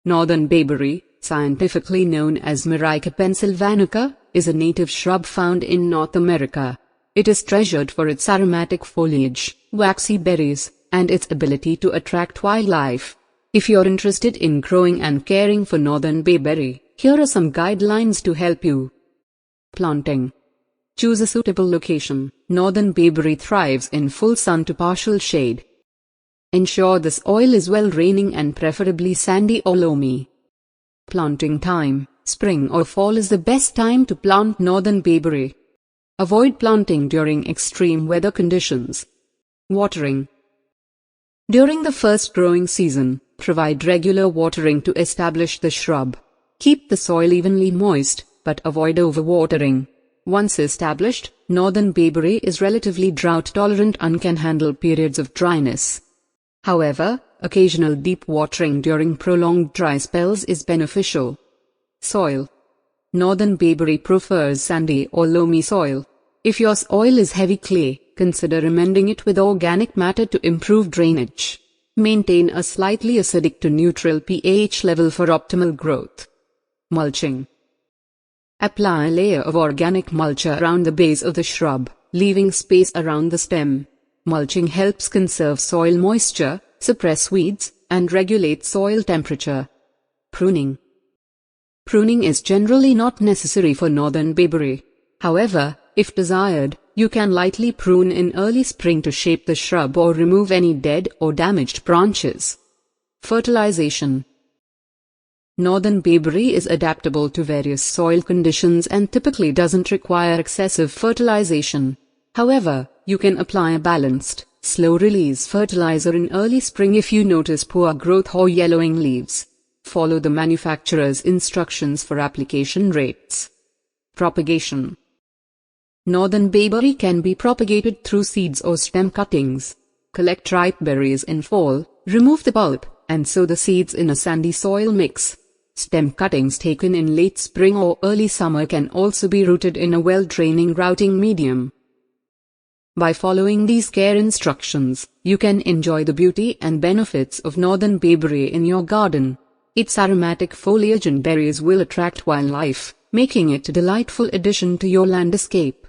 Northern bayberry, scientifically known as Myrica pensylvanica, is a native shrub found in North America. It is treasured for its aromatic foliage, waxy berries, and its ability to attract wildlife. If you're interested in growing and caring for northern bayberry, here are some guidelines to help you. Planting. Choose a suitable location. Northern bayberry thrives in full sun to partial shade. Ensure the soil is well draining and preferably sandy or loamy. Planting time. Spring or fall is the best time to plant northern bayberry. Avoid planting during extreme weather conditions. Watering. During the first growing season, provide regular watering to establish the shrub. Keep the soil evenly moist, but avoid overwatering. Once established, northern bayberry is relatively drought-tolerant and can handle periods of dryness. However, occasional deep watering during prolonged dry spells is beneficial. Soil. Northern bayberry prefers sandy or loamy soil. If your soil is heavy clay, consider amending it with organic matter to improve drainage. Maintain a slightly acidic to neutral pH level for optimal growth. Mulching. Apply a layer of organic mulch around the base of the shrub, leaving space around the stem. Mulching helps conserve soil moisture, suppress weeds, and regulate soil temperature. Pruning. Pruning is generally not necessary for northern bayberry. However, if desired, you can lightly prune in early spring to shape the shrub or remove any dead or damaged branches. Fertilization. Northern bayberry is adaptable to various soil conditions and typically doesn't require excessive fertilization. However, you can apply a balanced, slow-release fertilizer in early spring if you notice poor growth or yellowing leaves. Follow the manufacturer's instructions for application rates. Propagation. Northern bayberry can be propagated through seeds or stem cuttings. Collect ripe berries in fall, remove the pulp, and sow the seeds in a sandy soil mix. Stem cuttings taken in late spring or early summer can also be rooted in a well-draining routing medium. By following these care instructions, you can enjoy the beauty and benefits of northern bayberry in your garden. Its aromatic foliage and berries will attract wildlife, making it a delightful addition to your landscape.